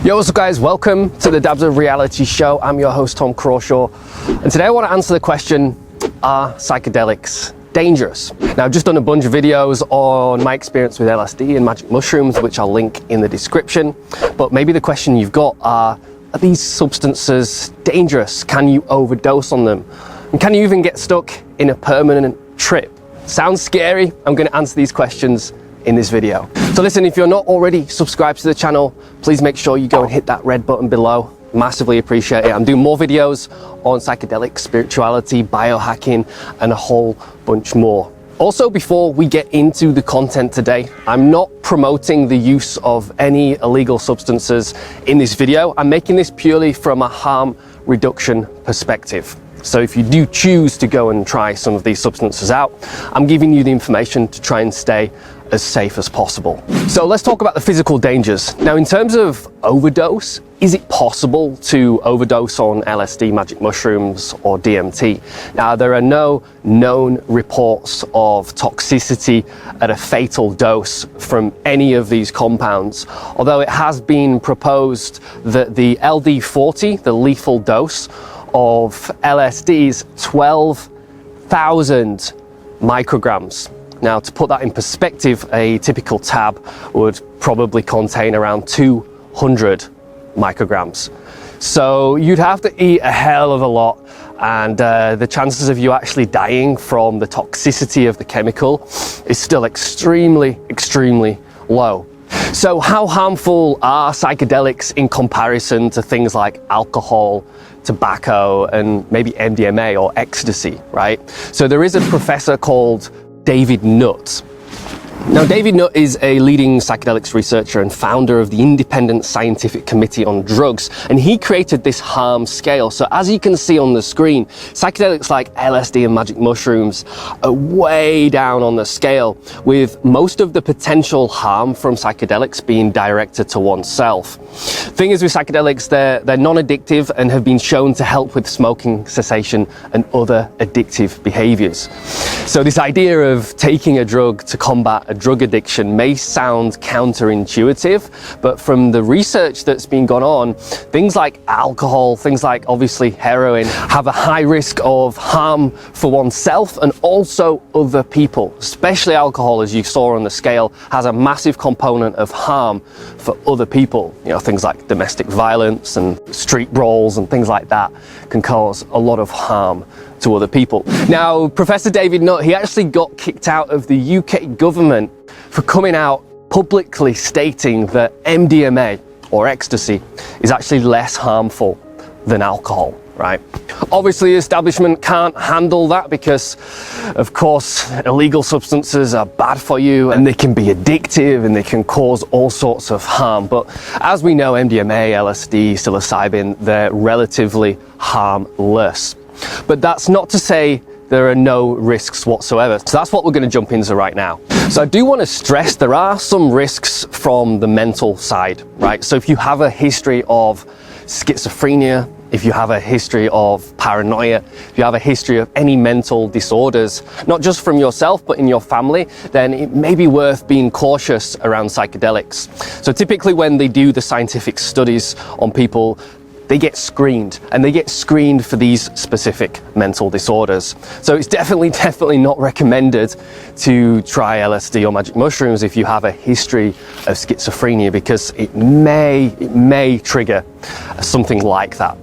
Yo, what's up guys? Welcome to the Dabs of Reality show. I'm your host, Tom Crawshaw. And today I want to answer the question, are psychedelics dangerous? Now, I've just done a bunch of videos on my experience with LSD and magic mushrooms, which I'll link in the description. But maybe the question you've got are these substances dangerous? Can you overdose on them? And can you even get stuck in a permanent trip? Sounds scary. I'm going to answer these questions in this video. So listen, if you're not already subscribed to the channel, please make sure you go and hit that red button below. Massively appreciate it. I'm doing more videos on psychedelics, spirituality, biohacking, and a whole bunch more. Also, before we get into the content today, I'm not promoting the use of any illegal substances in this video. I'm making this purely from a harm reduction perspective. So if you do choose to go and try some of these substances out, I'm giving you the information to try and stay as safe as possible. So let's talk about the physical dangers. Now, in terms of overdose, is it possible to overdose on LSD, magic mushrooms, or DMT? Now, there are no known reports of toxicity at a fatal dose from any of these compounds, although it has been proposed that the LD40, the lethal dose of LSD, is 12,000 micrograms. Now, to put that in perspective, a typical tab would probably contain around 200 micrograms. So you'd have to eat a hell of a lot, and the chances of you actually dying from the toxicity of the chemical is still extremely, extremely low. So how harmful are psychedelics in comparison to things like alcohol, tobacco, and maybe MDMA or ecstasy, right? So there is a professor called David Nutt. Now, David Nutt is a leading psychedelics researcher and founder of the Independent Scientific Committee on Drugs, and he created this harm scale. So as you can see on the screen, psychedelics like LSD and magic mushrooms are way down on the scale, with most of the potential harm from psychedelics being directed to oneself. Thing is with psychedelics, they're non-addictive and have been shown to help with smoking cessation and other addictive behaviors. So this idea of taking a drug to combat a drug addiction may sound counterintuitive, but from the research that's been gone on, things like alcohol, things like obviously heroin, have a high risk of harm for oneself and also other people. Especially alcohol, as you saw on the scale, has a massive component of harm for other people. You know, things like domestic violence and street brawls and things like that can cause a lot of harm to other people. Now, Professor David Nutt, he actually got kicked out of the UK government for coming out publicly stating that MDMA or ecstasy is actually less harmful than alcohol, right? Obviously, the establishment can't handle that because, of course, illegal substances are bad for you and they can be addictive and they can cause all sorts of harm. But as we know, MDMA, LSD, psilocybin, they're relatively harmless. But that's not to say there are no risks whatsoever. So that's what we're going to jump into right now. So I do want to stress there are some risks from the mental side, right? So if you have a history of schizophrenia, if you have a history of paranoia, if you have a history of any mental disorders, not just from yourself, but in your family, then it may be worth being cautious around psychedelics. So typically when they do the scientific studies on people, they get screened, and they get screened for these specific mental disorders. So it's definitely not recommended to try LSD or magic mushrooms if you have a history of schizophrenia, because it may trigger something like that.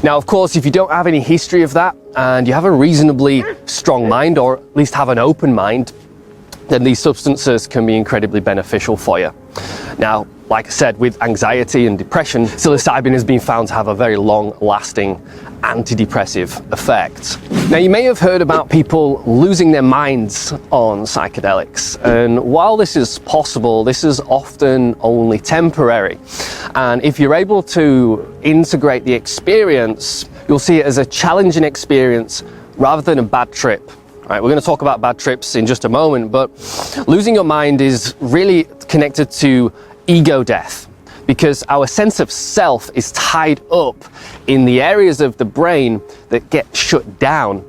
Now, of course, if you don't have any history of that and you have a reasonably strong mind, or at least have an open mind, then these substances can be incredibly beneficial for you. Now, like I said, with anxiety and depression, psilocybin has been found to have a very long-lasting antidepressive effect. Now, you may have heard about people losing their minds on psychedelics, and while this is possible, this is often only temporary. And if you're able to integrate the experience, you'll see it as a challenging experience rather than a bad trip. Right, we're going to talk about bad trips in just a moment, but losing your mind is really connected to ego death, because our sense of self is tied up in the areas of the brain that get shut down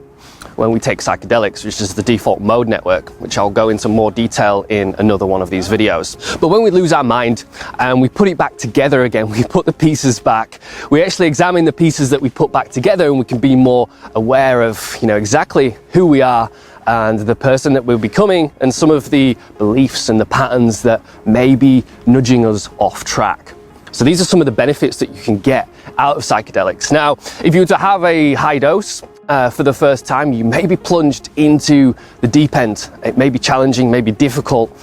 when we take psychedelics, which is the default mode network, which I'll go into more detail in another one of these videos. But when we lose our mind and we put it back together again, we put the pieces back, we actually examine the pieces that we put back together, and we can be more aware of, exactly who we are and the person that we're becoming, and some of the beliefs and the patterns that may be nudging us off track. So these are some of the benefits that you can get out of psychedelics. Now, if you were to have a high dose for the first time, you may be plunged into the deep end. It may be challenging, may be difficult.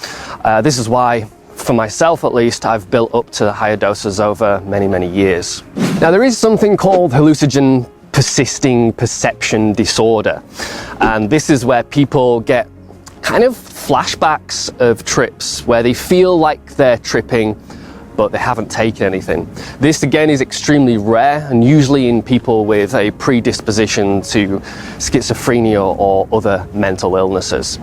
This is why, for myself at least, I've built up to higher doses over many, many years. Now, there is something called hallucinogen persisting perception disorder. And this is where people get kind of flashbacks of trips where they feel like they're tripping, but they haven't taken anything. This again is extremely rare, and usually in people with a predisposition to schizophrenia or other mental illnesses.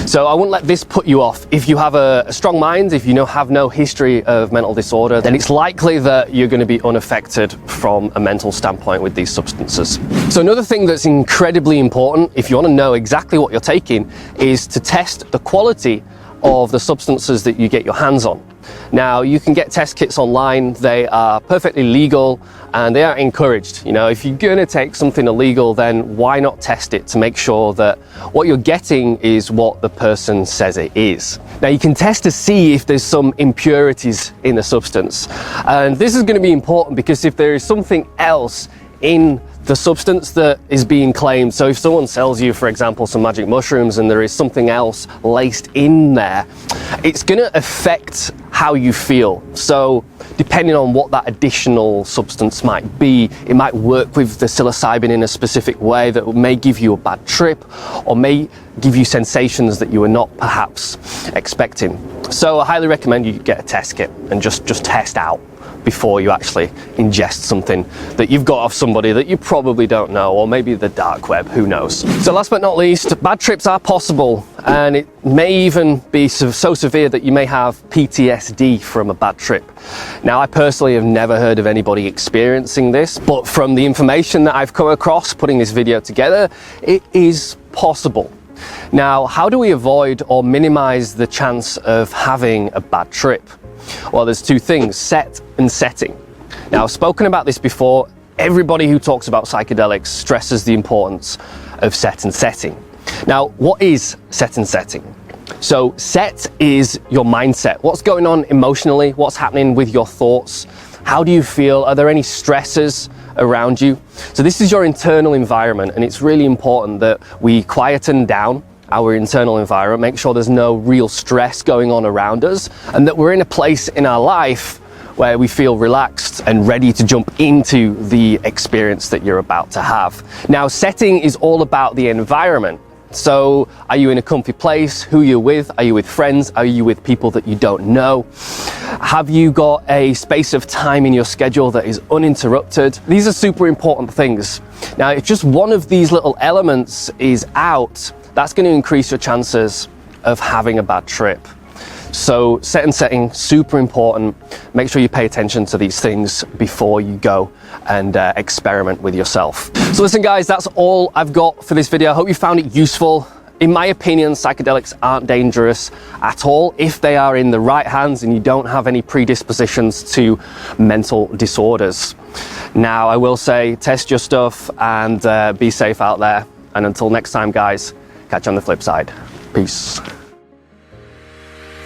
So I wouldn't let this put you off. If you have a strong mind, if you have no history of mental disorder, then it's likely that you're going to be unaffected from a mental standpoint with these substances. So another thing that's incredibly important, if you want to know exactly what you're taking, is to test the quality of the substances that you get your hands on. Now, you can get test kits online. They are perfectly legal and they are encouraged. If you're going to take something illegal, then why not test it to make sure that what you're getting is what the person says it is. Now, you can test to see if there's some impurities in the substance. And this is going to be important because if there is something else in the substance that is being claimed, so if someone sells you, for example, some magic mushrooms and there is something else laced in there, it's going to affect how you feel. So depending on what that additional substance might be, it might work with the psilocybin in a specific way that may give you a bad trip or may give you sensations that you were not perhaps expecting. So I highly recommend you get a test kit and just test out before you actually ingest something that you've got off somebody that you probably don't know, or maybe the dark web, who knows. So last but not least, bad trips are possible, and it may even be so severe that you may have PTSD from a bad trip. Now, I personally have never heard of anybody experiencing this, but from the information that I've come across putting this video together, it is possible. Now, how do we avoid or minimize the chance of having a bad trip? Well, there's two things: set and setting. Now, I've spoken about this before. Everybody who talks about psychedelics stresses the importance of set and setting. Now, what is set and setting? So set is your mindset. What's going on emotionally? What's happening with your thoughts? How do you feel? Are there any stressors around you? So this is your internal environment, and it's really important that we quieten down our internal environment, make sure there's no real stress going on around us, and that we're in a place in our life where we feel relaxed and ready to jump into the experience that you're about to have. Now, setting is all about the environment. So are you in a comfy place? Who you're with? Are you with friends? Are you with people that you don't know? Have you got a space of time in your schedule that is uninterrupted? These are super important things. Now, if just one of these little elements is out, that's going to increase your chances of having a bad trip. So set and setting, super important. Make sure you pay attention to these things before you go and experiment with yourself. So listen guys, that's all I've got for this video. I hope you found it useful. In my opinion, psychedelics aren't dangerous at all if they are in the right hands and you don't have any predispositions to mental disorders. Now, I will say, test your stuff and be safe out there. And until next time, guys, catch you on the flip side. Peace.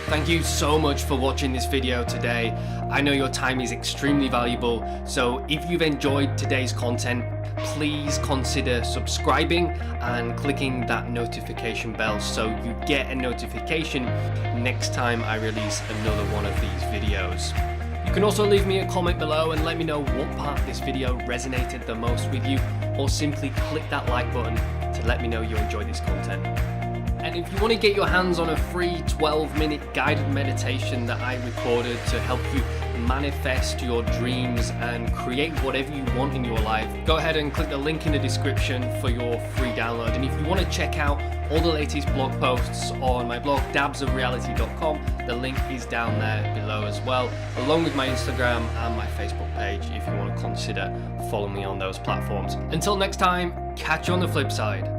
Thank you so much for watching this video today. I know your time is extremely valuable, so if you've enjoyed today's content, please consider subscribing and clicking that notification bell so you get a notification next time I release another one of these videos. You can also leave me a comment below and let me know what part of this video resonated the most with you, or simply click that like button to let me know you enjoyed this content. And if you want to get your hands on a free 12-minute guided meditation that I recorded to help you manifest your dreams and create whatever you want in your life, go ahead and click the link in the description for your free download. And if you want to check out all the latest blog posts on my blog, dabsofreality.com, the link is down there below as well, along with my Instagram and my Facebook page if you want to consider following me on those platforms. Until next time, catch you on the flip side.